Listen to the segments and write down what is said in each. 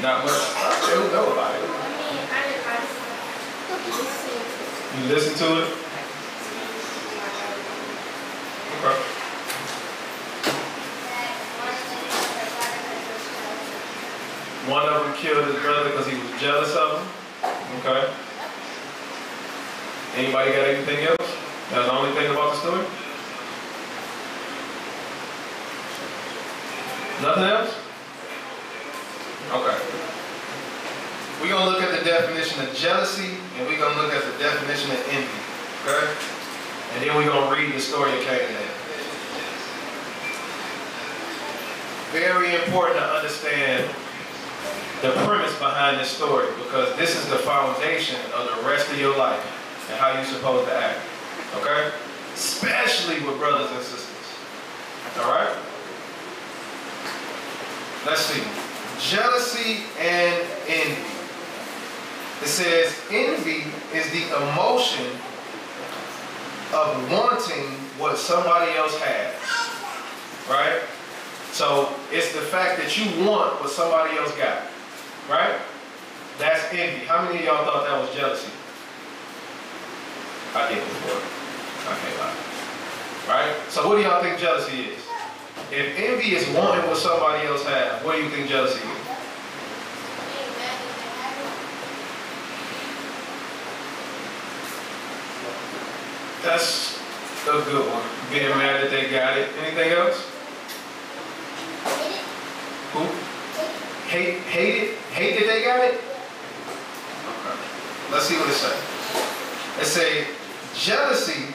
Not much. They don't know about it. You listen to it? Okay. One of them killed his brother because he was jealous of him. Okay. Anybody got anything else? That's the only thing about the story? Nothing else? Okay. We're going to look at the definition of jealousy, and we're going to look at the definition of envy. Okay? And then we're going to read the story of Cain and Abel. Very important to understand the premise behind this story, because this is the foundation of the rest of your life and how you're supposed to act. Okay? Especially with brothers and sisters. Alright? Let's see. Jealousy and envy. It says envy is the emotion of wanting what somebody else has. Right? So it's the fact that you want what somebody else got. Right? That's envy. How many of y'all thought that was jealousy? I did before. I can't lie. Right? So what do y'all think jealousy is? If envy is wanting what somebody else has, what do you think jealousy is? That's a good one. Being mad that they got it. Anything else? Who? Hate it? Hate that they got it? Okay. Let's see what it says. It says, jealousy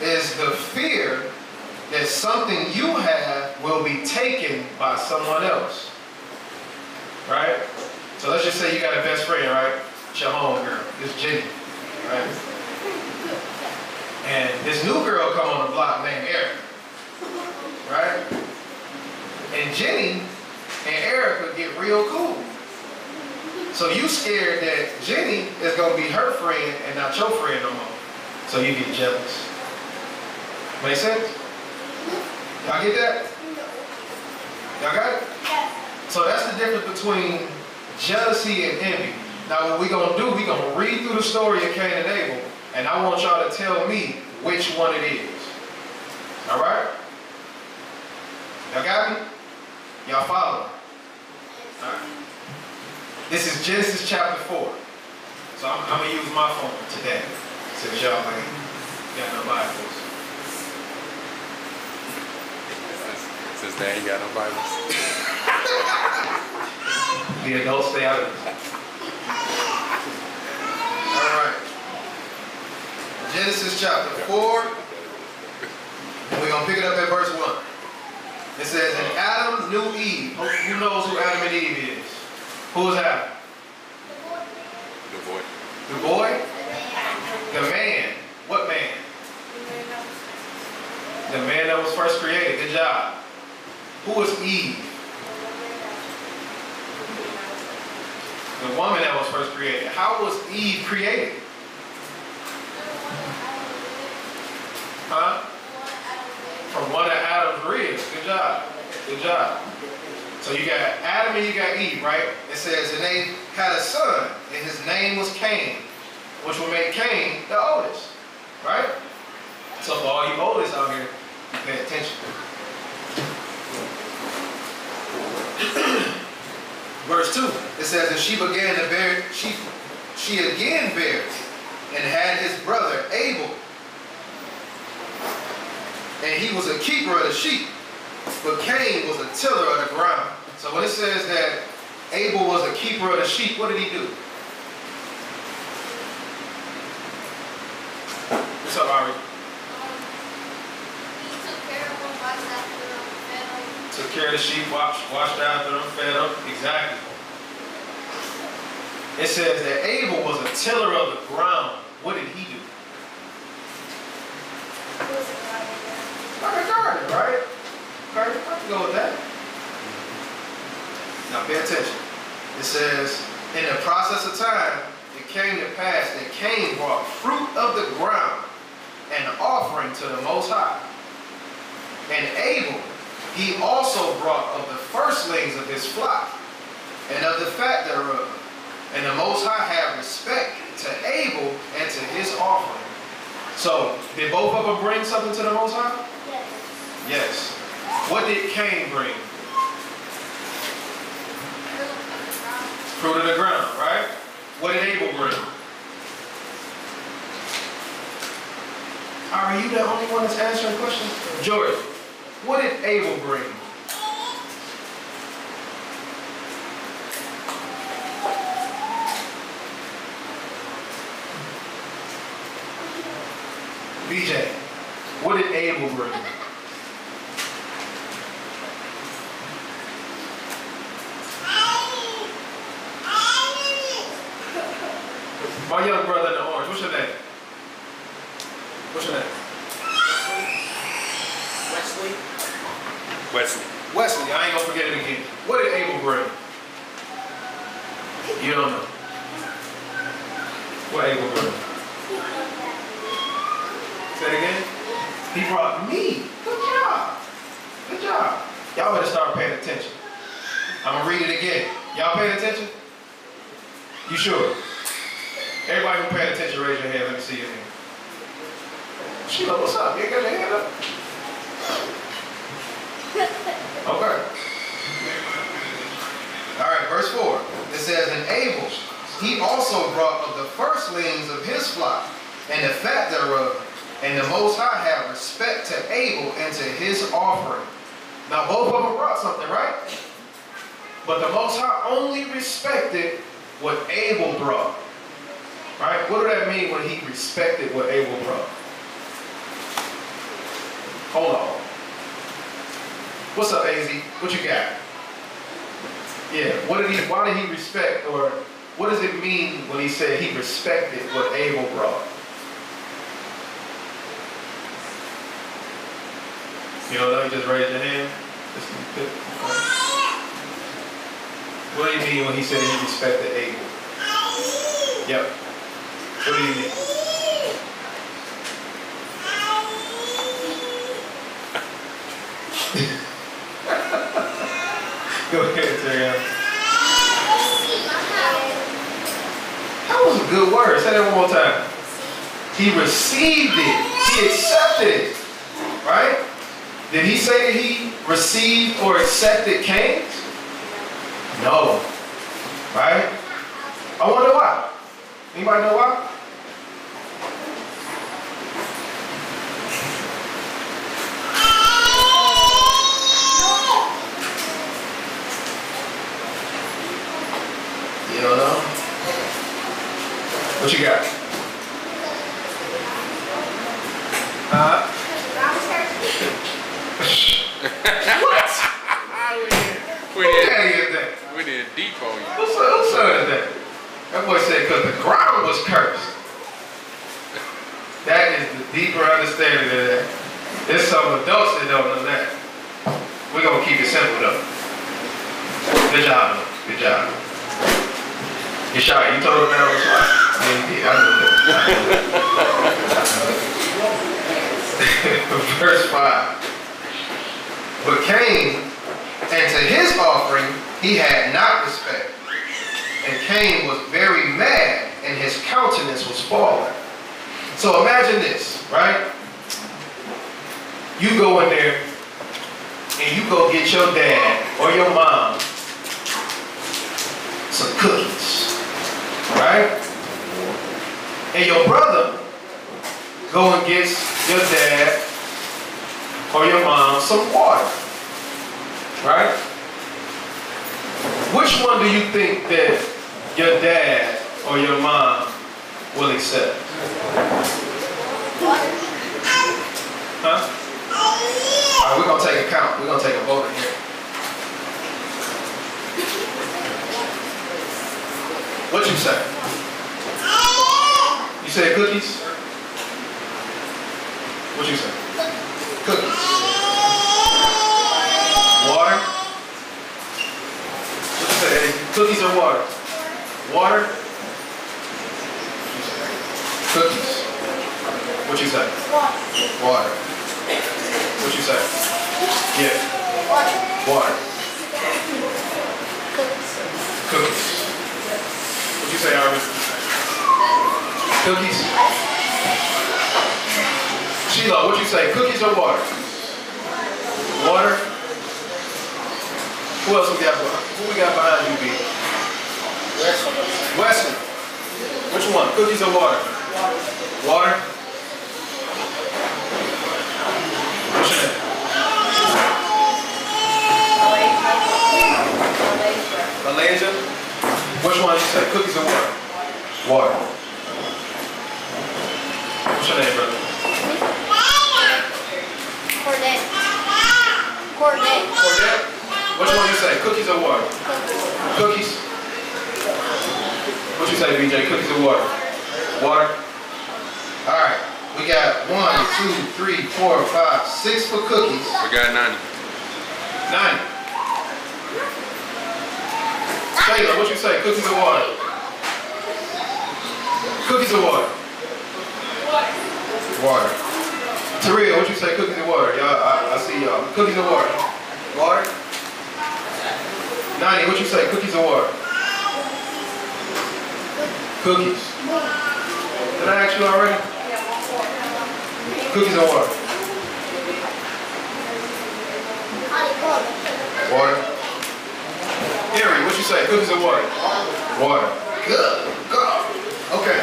is the fear that something you have will be taken by someone else. Right? So let's just say you got a best friend, right? It's your homegirl. It's Jenny. Right? And this new girl come on the block named Erica. Right? And Jenny and Erica get real cool. So you scared that Jenny is going to be her friend and not your friend no more. So you get jealous. Make sense? Y'all get that? Y'all got it? Yes. So that's the difference between jealousy and envy. Now what we're going to do, we're going to read through the story of Cain and Abel, and I want y'all to tell me which one it is. All right? Y'all got me? Y'all follow me? All right. This is Genesis chapter 4. So I'm going to use my phone today, since y'all ain't got no Bibles. Since they ain't got no Bibles. The adults stay out of it. Alright. Genesis chapter 4. And we're going to pick it up at verse 1. It says, and Adam knew Eve. Who knows who Adam and Eve is? Who is Adam? The boy. The boy? The man. What man? The man that was first created. Good job. Who was Eve? The woman that was first created. How was Eve created? Huh? From one of Adam's ribs. Good job. Good job. So you got Adam and you got Eve, right? It says, and they had a son, and his name was Cain, which will make Cain the oldest, right? So for all you oldest out here, you pay attention. Verse 2, it says, and she began to bear, she again bare, and had his brother Abel. And he was a keeper of the sheep, but Cain was a tiller of the ground. So when it says that Abel was a keeper of the sheep, what did he do? What's up, Ari? He took care of them, watched after them, fed them. Took care of the sheep, washed after them, fed them. Exactly. It says that Abel was a tiller of the ground. What did he do? Like a garden, right? Okay, I can go with that. Now pay attention. It says, in the process of time, it came to pass that Cain brought fruit of the ground and offering to the Most High. And Abel, he also brought of the firstlings of his flock and of the fat thereof. And the Most High had respect to Abel and to his offering. So, did both of them bring something to the Most High? Yes. Yes. What did Cain bring? Fruit of the ground, right? What did Abel bring? Are you the only one that's answering questions? George, what did Abel bring? BJ, what did Abel bring? My young brother in the orange, what's your name? What's your name? Wesley. Wesley. Wesley, I ain't gonna forget it again. What did Abel bring? You don't know. What Abel bring? Say it again. He brought me. Good job. Good job. Y'all better start paying attention. I'm gonna read it again. Y'all paying attention? You sure? Everybody who paying attention, raise your hand. Let me see your hand. Sheila, what's up? You ain't got your hand up? Okay. All right, verse 4. It says, and Abel, he also brought of the firstlings of his flock, and the fat thereof, and the Most High had respect to Abel and to his offering. Now both of them brought something, right? But the Most High only respected what Abel brought. Right? What do that mean when he respected what Abel brought? Hold on. What's up, AZ? What you got? Yeah, why did he respect, or what does it mean when he said he respected what Abel brought? You don't know, you just raise your hand. What do you mean when he said he respected Abel? Yep. What do you mean? Go ahead, Terry. That was a good word. Say that one more time. He received it. He accepted it. Right? Did he say that he received or accepted Cain? No. Right? I wonder why. Anybody know why? You don't know? What you got? What? We did deep on you. Who said that? That boy said because the ground was cursed. That is the deeper understanding of that. There's some adults that don't know that. We're going to keep it simple though. Good job, though. Good job. You're shy. You told him that on the spot? Yeah, I knew that. Verse 5. But Cain, and to his offering, he had not respect. And Cain was very mad, and his countenance was fallen. So imagine this, right? You go in there, and you go get your dad or your mom some cookies, right? And your brother go and gets your dad or your mom some water, right? Which one do you think that your dad or your mom will accept? Huh? All right, we're going to take a count. We're going to take a vote in here. What you say? You said cookies? What you say? Cookies. Water? What you say, Eddie? Cookies or water? Water? Cookies. What you say? Water. What you say? Yeah. Water. Cookies. What'd you say, Arvin? Cookies? Sheila, what'd you say? Cookies or water? Water? Who else we got? Who we got behind you, B? Wesley. Which one? Cookies or water? Water? What's your name? Malaysia? Which one did you say? Cookies or water? Water. What's your name, brother? Cordet. Cordet. Cordet? Which one you say? Cookies or water? Cookies. What you say, BJ? Cookies or water? Water? Alright. We got 1, 2, 3, 4, 5, 6 for cookies. We got 90. 90. Taylor, what you say? Cookies or water? Cookies or water? Water. Taria, what you say? Cookies or water? Y'all, I see y'all. Cookies or water? Water? 90, what you say? Cookies or water? Cookies. Did I ask you already? Cookies or water? Water. Harry, what you say? Cookies or water? Water. Good. God. Okay.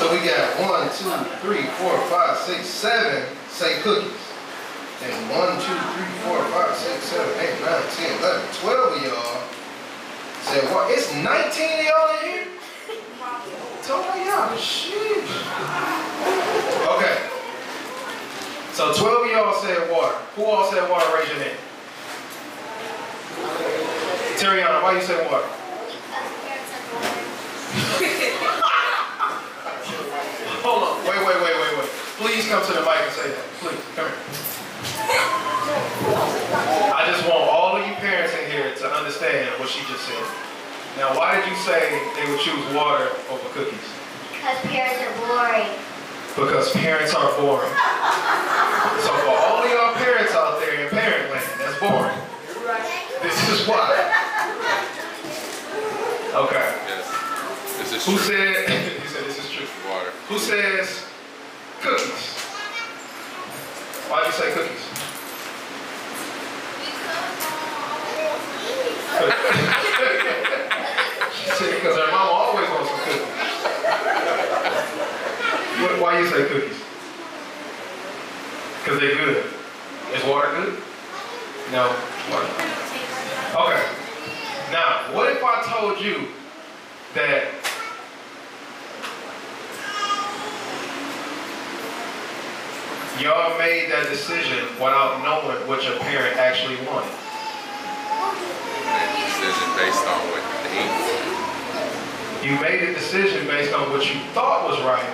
So we got 1, 2, 3, 4, 5, 6, 7 say cookies. And 1, 2, 3, 4, 5, 6, 7, 8, 9, 10, 11, 12 of y'all said what? It's 19 of y'all in here? 12 of y'all. Sheesh. Okay. So 12 of y'all said water. Who all said water? Raise your hand. Terriana, why you say water? Hold on. Wait. Please come to the mic and say that. Please, come here. I just want all of you parents in here to understand what she just said. Now, why did you say they would choose water over cookies? Because parents are boring. Because parents are boring. So for all of y'all parents out there in parent land, that's boring. This is why. Okay. Yes. This is Who true. said, he said this is true. Water. Who says cookies? Why'd you say cookies? She said because her mama always wants some cookies. Why you say cookies? Because they're good. Is water good? No. Water. Okay. Now, what if I told you that y'all made that decision without knowing what your parent actually wanted? Decision based on what they eat. You made a decision based on what you thought was right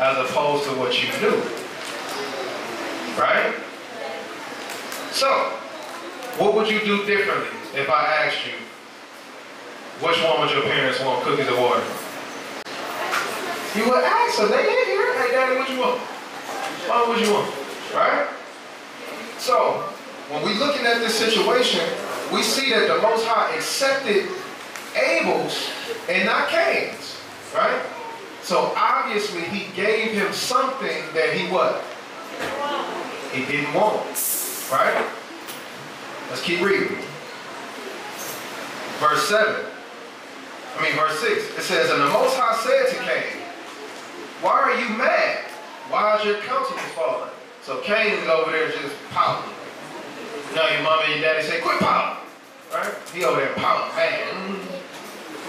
as opposed to what you knew. Right? So, what would you do differently if I asked you, which one would your parents want, cookies or water? You would ask them, they in here. Hey, Daddy, what you want? Mom, what you want? Right? So, when we're looking at this situation, we see that the Most High accepted Abel's and not Cain's. Right? So, obviously, he gave him something that he what? He didn't want. Right? Let's keep reading. Verse 6. It says, and the Most High said to Cain, why are you mad? Why is your countenance falling? So Cain is over there just pouting. Now your mama and your daddy say, quit pouting. Right? He over there pouting, man.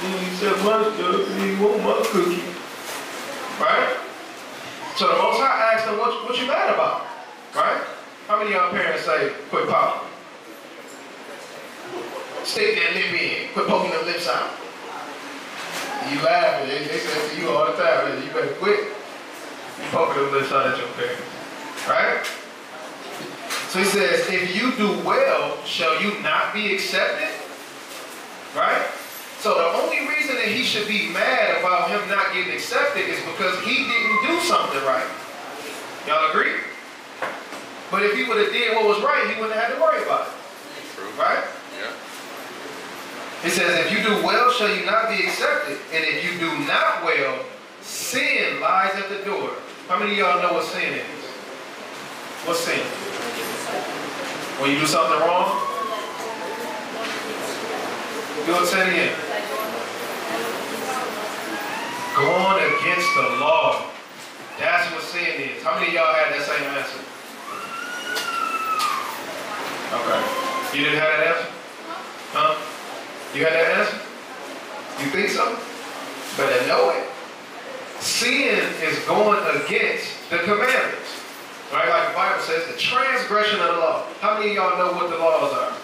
He said, my stuff, he want my cookie. Right? So the Most High asked him, what you mad about? Right? How many of y'all parents say, quit pouting? Stick that lip in. Quit poking them lips out. You laughing. They say to you all the time, you better quit. You poking them lips out at your parents. Right? So he says, if you do well, shall you not be accepted? Right? So the only reason that he should be mad about him not getting accepted is because he didn't do something right. Y'all agree? But if he would have did what was right, he wouldn't have had to worry about it. True. Right? Yeah. It says, if you do well, shall you not be accepted? And if you do not well, sin lies at the door. How many of y'all know what sin is? What's sin? When you do something wrong? Do it, say it again. Going against the law. That's what sin is. How many of y'all had that same answer? Okay. You didn't have that answer? Huh? You had that answer? You think so? Better know it. Sin is going against the commandments. Right? Like the Bible says, the transgression of the law. How many of y'all know what the laws are?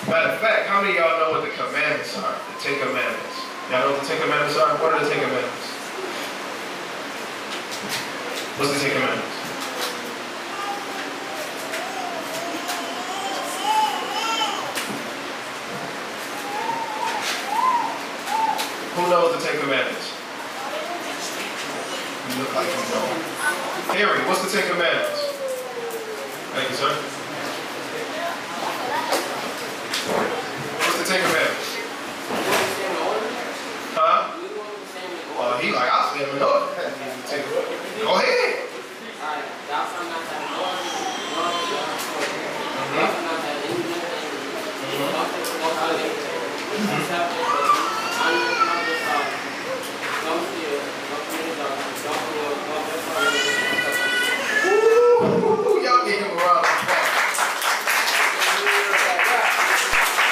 Matter of fact, how many of y'all know what the commandments are? The 10 Commandments. Y'all know what the 10 Commandments are? What are the 10 Commandments? What's the 10 Commandments? Who knows the 10 Commandments? You look like you know. Harry, what's the 10 Commandments? Thank you, sir. What's the 10 Commandments? Huh? He like, I'll say them in order. Go ahead. Y'all give him a round of applause.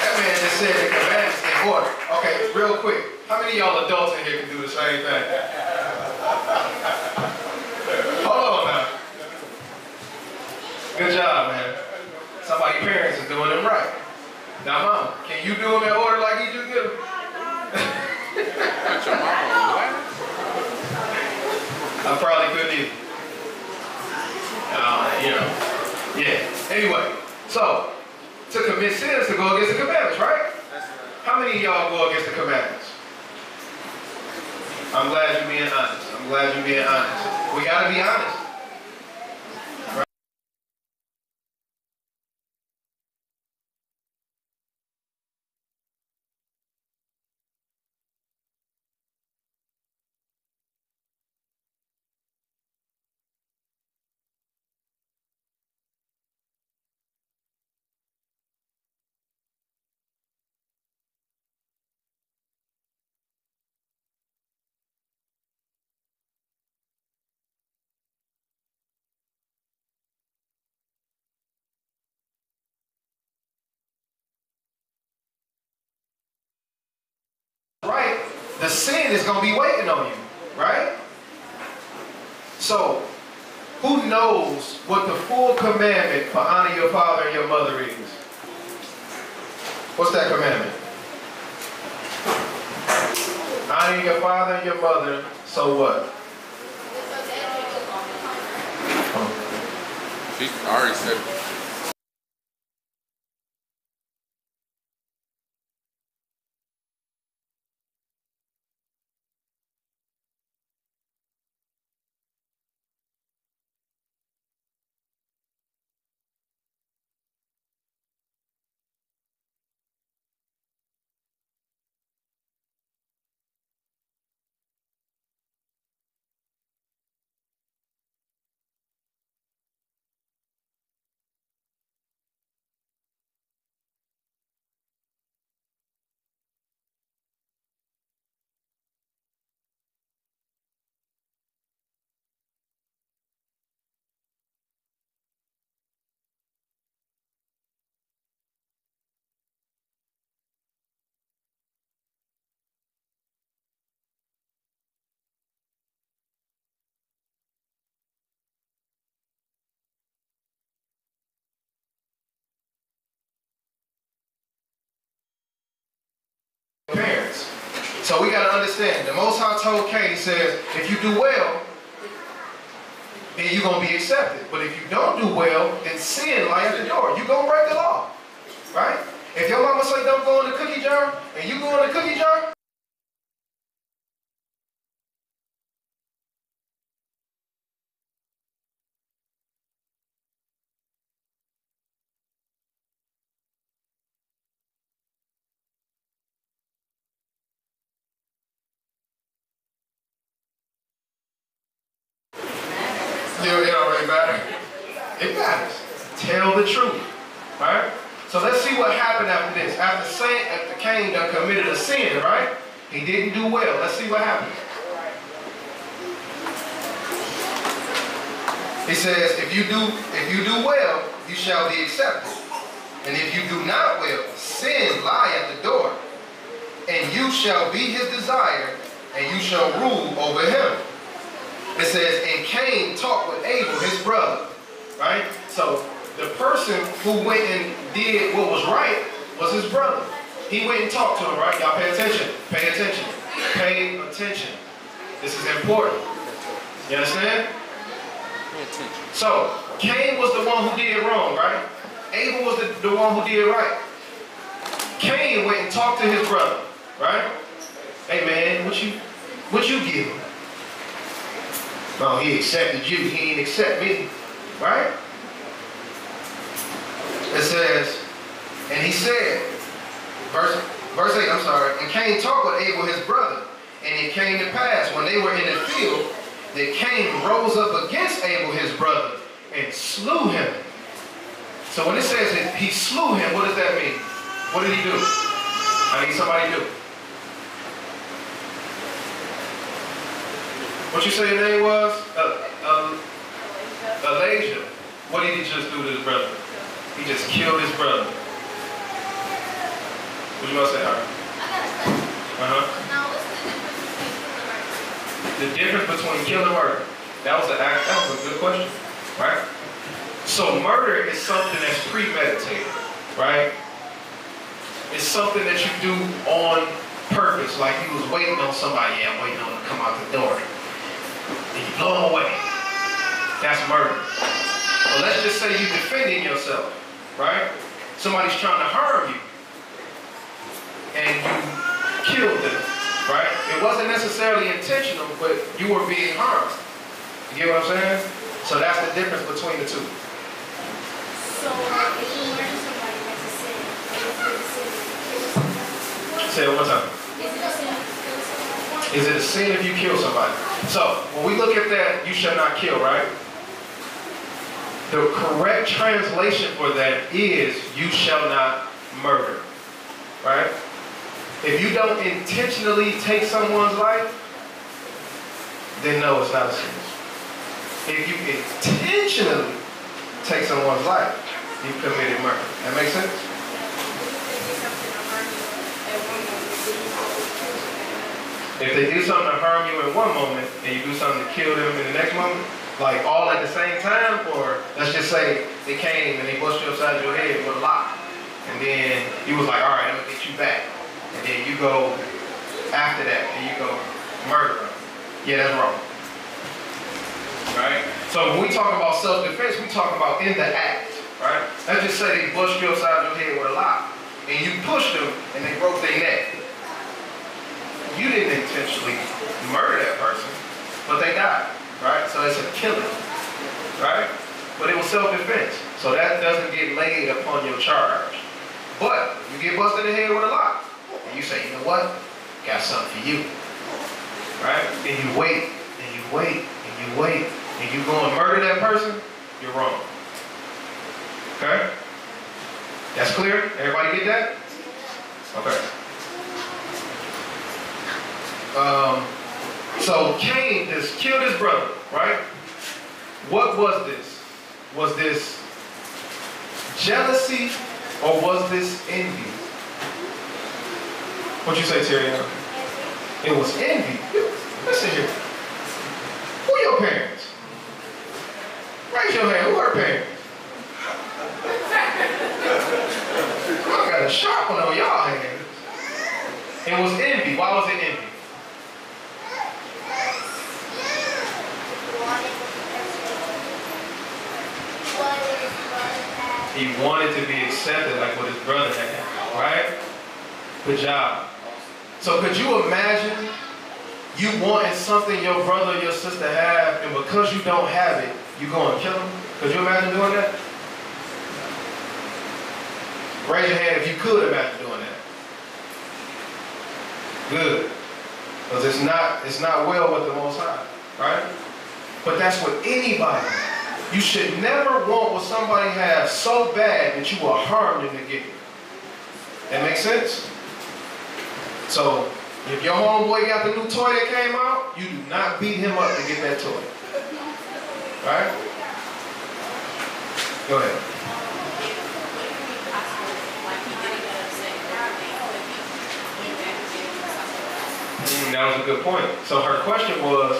That man just said the commandments in order. Okay, real quick. How many of y'all adults in here can do the same thing? Hold on now. Good job, man. Somebody's parents are doing them right. Now, Mom, can you do them in order like he just did them? Not your mama, what? I probably couldn't either. Yeah. Anyway, so to commit sin is to go against the commandments, right? How many of y'all go against the commandments? I'm glad you're being honest. I'm glad you're being honest. We got to be honest. Right? The sin is going to be waiting on you, right? So, who knows what the full commandment for honor your father and your mother is? What's that commandment? Honor your father and your mother, so what? She already said it. Parents. So we got to understand, the Most High told Cain, he says, if you do well, then you're going to be accepted. But if you don't do well, then sin lies at the door. You're going to break the law. Right? If your mama say don't go in the cookie jar, and you go in the cookie jar, It don't really matter. It matters. Tell the truth. Right? So let's see what happened after this. After Cain done committed a sin, right? He didn't do well. Let's see what happened. He says, if you do well, you shall be accepted. And if you do not well, sin lie at the door. And you shall be his desire, and you shall rule over him. It says, and Cain talked with Abel, his brother. Right? So the person who went and did what was right was his brother. He went and talked to him, right? Y'all pay attention. Pay attention. Pay attention. This is important. You understand? Pay attention. So, Cain was the one who did wrong, right? Abel was the one who did right. Cain went and talked to his brother, right? Hey man, what you give him? No, he accepted you, he ain't accept me, right? It says, and he said, verse 8, I'm sorry, and Cain talked with Abel his brother, and it came to pass when they were in the field that Cain rose up against Abel his brother and slew him. So when it says that he slew him, what does that mean? What did he do? I need somebody to do. What you say your name was? Elijah. What did he just do to his brother? He just killed his brother. What you want to say, Harry? I got a question. Now, what's the difference between killing and murder? The difference between kill and murder. That was a good question, right? So murder is something that's premeditated, right? It's something that you do on purpose, like you was waiting on somebody. Yeah, I'm waiting on them to come out the door. And you blow them away. That's murder. Well, let's just say you're defending yourself, right? Somebody's trying to harm you. And you killed them, right? It wasn't necessarily intentional, but you were being harmed. You get what I'm saying? So that's the difference between the two. So, if you murder somebody, that's a sin. Is it a sin if you kill somebody? Say it one time. Is it a sin if you kill somebody? Is it a sin if you kill somebody? So, when we look at that, you shall not kill, right? The correct translation for that is, you shall not murder, right? If you don't intentionally take someone's life, then no, it's not a sin. If you intentionally take someone's life, you committed murder. That makes sense? If they do something to harm you in one moment, and you do something to kill them in the next moment, like all at the same time, or let's just say they came and they busted you upside your head with a lock, and then you was like, all right, I'm gonna get you back. And then you go after that, and you go murder them. Yeah, that's wrong. Right? So when we talk about self-defense, we talk about in the act, right? Let's just say they busted you upside your head with a lock, and you pushed them, and they broke their neck. You didn't intentionally murder that person, but they died, right? So it's a killing, right? But it was self-defense, so that doesn't get laid upon your charge. But you get busted in the head with a lock, and you say, you know what? Got something for you, right? And you wait, and you wait, and you wait, and you go and murder that person, you're wrong. Okay? That's clear? Everybody get that? Okay. So Cain just killed his brother, right? What was this? Was this jealousy or was this envy? What'd you say, Terry? It was envy. Listen here. Who are your parents? Raise your hand. Who are her parents? I got a sharp one on y'all hands. It was envy. Why was it envy? He wanted to be accepted like what his brother had, right? Good job. So could you imagine you wanting something your brother or your sister have, and because you don't have it, you go and kill them? Could you imagine doing that? Raise your hand if you could imagine doing that. Good. Because it's not well with the Most High, right? But that's with anybody. You should never want what somebody has so bad that you will harm them to get it. That makes sense? So, if your homeboy got the new toy that came out, you do not beat him up to get that toy. Right? Go ahead. That was a good point. So her question was,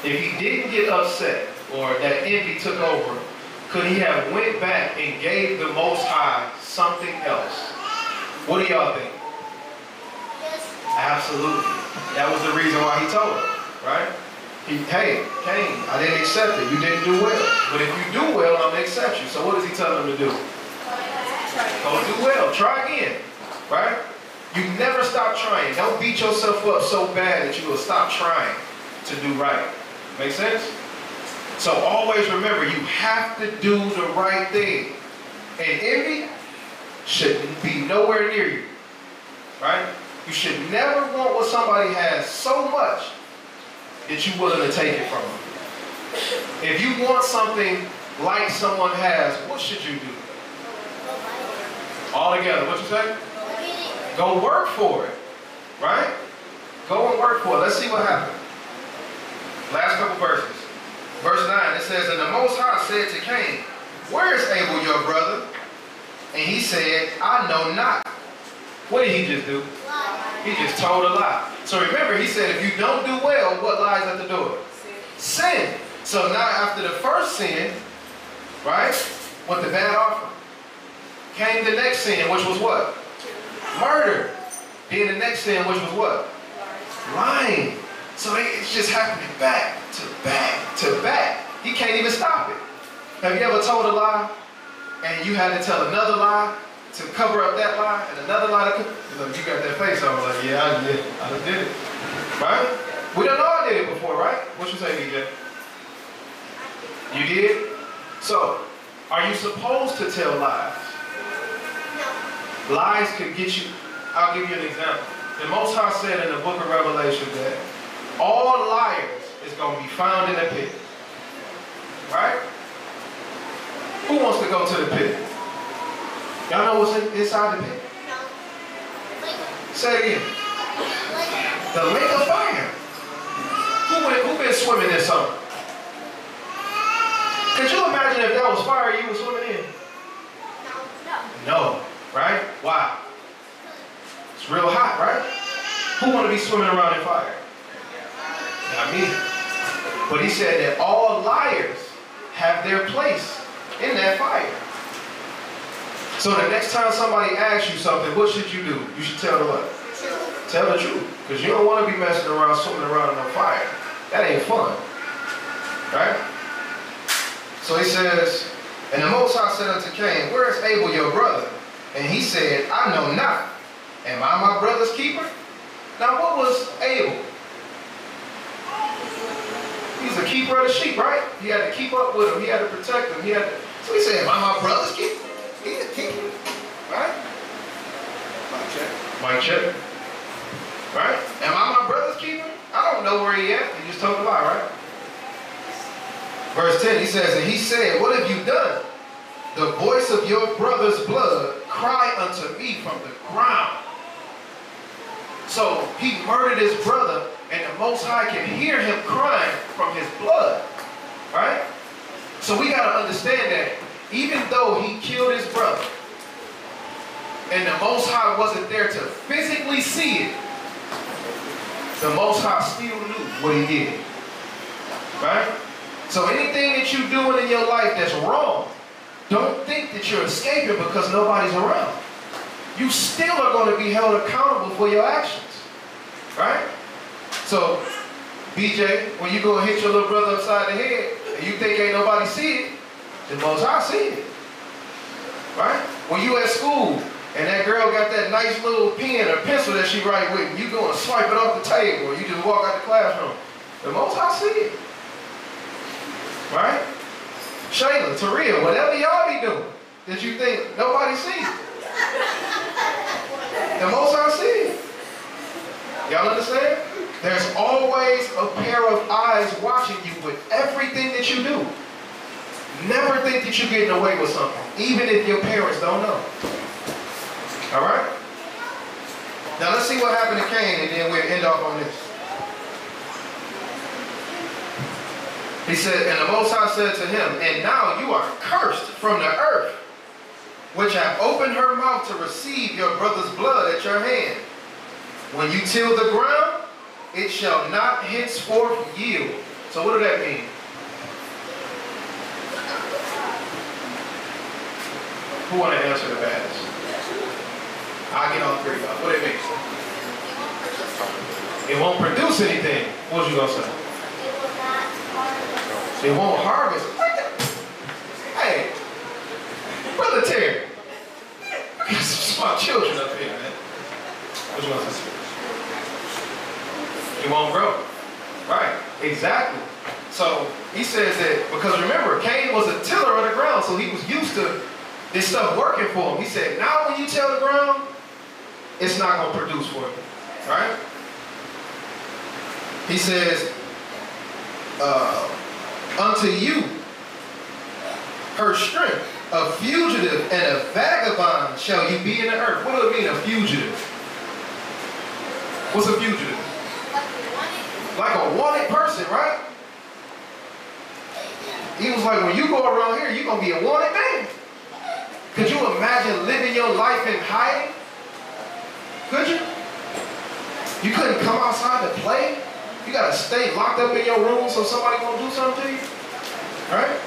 if he didn't get upset or that envy took over, could he have went back and gave the Most High something else? What do y'all think? Absolutely. That was the reason why he told her, right? Hey, Cain, I didn't accept it. You didn't do well. But if you do well, I'm going to accept you. So what does he tell him to do? Go do well. Try again, right? You never stop trying. Don't beat yourself up so bad that you will stop trying to do right. Make sense? So always remember, you have to do the right thing. And envy should be nowhere near you, right? You should never want what somebody has so much that you're willing to take it from them. If you want something like someone has, what should you do? All together, what you say? Go work for it, right? Go and work for it. Let's see what happened. Last couple verses. Verse 9, it says, and the Most High said to Cain, where is Abel your brother? And he said, I know not. What did he just do? He just told a lie. So remember, he said, if you don't do well, what lies at the door? Sin. So now after the first sin, right, with the bad offering, came the next sin, which was what? Murder. Then the next sin, which was what? Lying. So it's just happening back to back to back. He can't even stop it. Have you ever told a lie and you had to tell another lie to cover up that lie and another lie to you got that face on like, yeah, I did. I just did it. Right? We done all did it before, right? What you say, DJ? You did? So, are you supposed to tell lies? Lies could get you. I'll give you an example. The Most High said in the book of Revelation that all liars is going to be found in the pit. Right? Who wants to go to the pit? Y'all know what's inside the pit? Say it again. The lake of fire. Who been swimming in summer? Could you imagine if that was fire you were swimming in? No. Right? Why? It's real hot, right? Who want to be swimming around in fire? Not me. But he said that all liars have their place in that fire. So the next time somebody asks you something, what should you do? You should tell the what? Tell the truth. Because you don't want to be messing around, swimming around in the fire. That ain't fun. Right? So he says, and the Most High said unto Cain, where is Abel your brother? And he said, I know not. Am I my brother's keeper? Now what was Abel? He was the keeper of the sheep, right? He had to keep up with him. He had to protect him. So he said, am I my brother's keeper? He's a keeper. Right? Mic check. Mic check. Right? Am I my brother's keeper? I don't know where he at. He just told a lie, right? Verse 10, he says, and he said, what have you done? The voice of your brother's blood cry unto me from the ground. So he murdered his brother, and the Most High can hear him crying from his blood. Right? So we got to understand that even though he killed his brother, and the Most High wasn't there to physically see it, the Most High still knew what he did. Right? So anything that you're doing in your life that's wrong, don't think that you're escaping because nobody's around. You still are going to be held accountable for your actions. Right? So, BJ, when you go and hit your little brother upside the head, and you think ain't nobody see it, the Most High see it. Right? When you at school, and that girl got that nice little pen or pencil that she write with, and you go and swipe it off the table, or you just walk out the classroom, the Most High see it. Right? Shayla, Taria, whatever y'all be doing that you think nobody sees, the Most High see it. Y'all understand? There's always a pair of eyes watching you with everything that you do. Never think that you're getting away with something, even if your parents don't know. All right? Now let's see what happened to Cain, and then we'll end off on this. He said, and the Most High said to him, and now you are cursed from the earth, which have opened her mouth to receive your brother's blood at your hand. When you till the ground, it shall not henceforth yield. So what does that mean? Who want to answer the baddest? I'll get all three of y'all. What do it mean? It won't produce anything. What was you going to say? It won't harvest. Hey, Brother Terry, I got some smart children up here, man. What you going to say? It won't grow. Right, exactly. So he says that, because remember, Cain was a tiller of the ground, so he was used to this stuff working for him. He said, now when you till the ground, it's not going to produce for you. Right? He says, unto you, her strength, a fugitive and a vagabond shall you be in the earth. What do it mean, a fugitive? What's a fugitive? Like a wanted person, right? He was like, when you go around here, you're going to be a wanted man. Could you imagine living your life in hiding? Could you? You couldn't come outside to play? You got to stay locked up in your room so somebody won't do something to you? Right?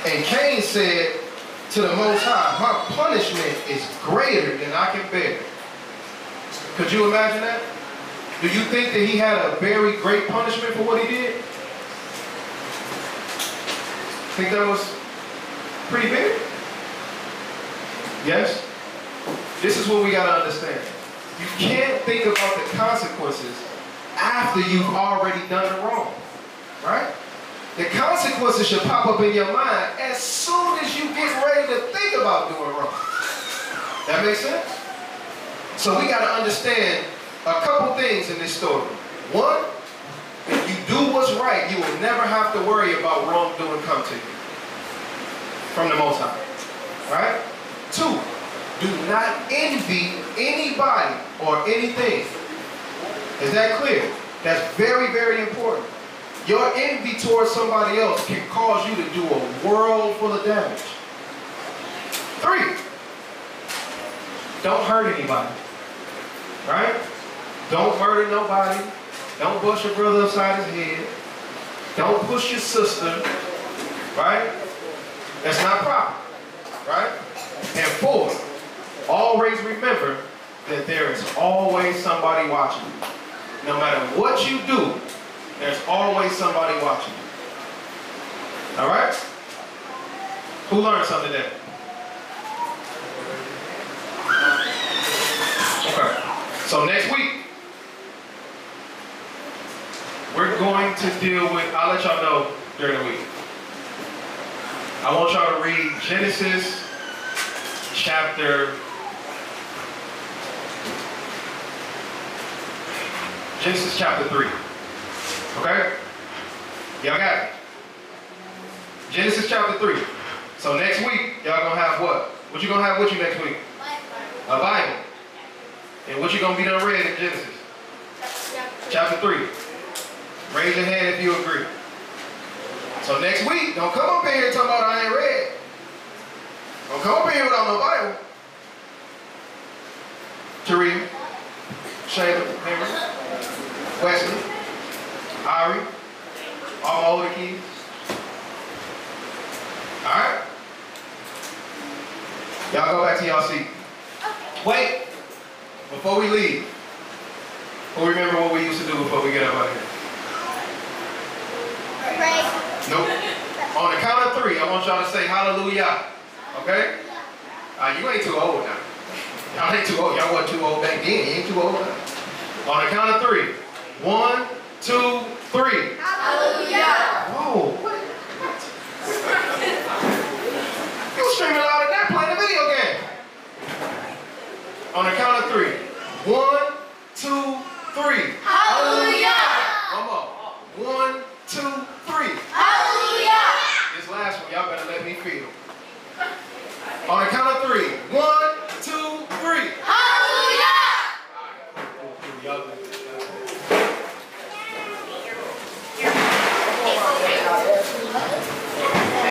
And Cain said to the Most High, my punishment is greater than I can bear. Could you imagine that? Do you think that he had a very great punishment for what he did? Think that was pretty big? Yes? This is what we got to understand. You can't think about the consequences after you've already done the wrong. Right? The consequences should pop up in your mind as soon as you get ready to think about doing wrong. That makes sense? So we got to understand a couple things in this story. One, if you do what's right, you will never have to worry about wrongdoing come to you from the Most High. Right? Two, do not envy anybody or anything. Is that clear? That's very, very important. Your envy towards somebody else can cause you to do a world full of damage. Three, don't hurt anybody. Right? Don't murder nobody. Don't bust your brother upside his head. Don't push your sister. Right? That's not proper. Right? And four, always remember that there is always somebody watching you. No matter what you do, there's always somebody watching you. All right? Who learned something today? Okay. So next week, we're going to deal with, I'll let y'all know during the week. I want y'all to read Genesis chapter 3. Okay? Y'all got it? Genesis chapter 3. So next week, y'all gonna have what? What you gonna have with you next week? A Bible. And what you gonna be done read in Genesis? Chapter 3. Raise your hand if you agree. So next week, don't come up in here talking about I ain't read. Don't come up in here without no Bible. Taria, Shayla, Henry, Wesley, Ari, all my older kids. Alright? Y'all go back to y'all seat. Wait! Before we leave, who remember what we used to do before we get up out of here? Pray. Nope. On the count of 3, I want y'all to say hallelujah. Okay? You ain't too old now. Y'all ain't too old. Y'all wasn't too old back then. You ain't too old now. On the count of 3. 1, 2, 3. Hallelujah. Whoa. What? You was screaming louder than that playing a video game. On the count of 3. 1, 2, 3. Hallelujah. Come on. 1, 2, 3. Hallelujah. This last one, y'all better let me feel. On the count of 3. 1, 2, 3. Hallelujah. Cool. Y'all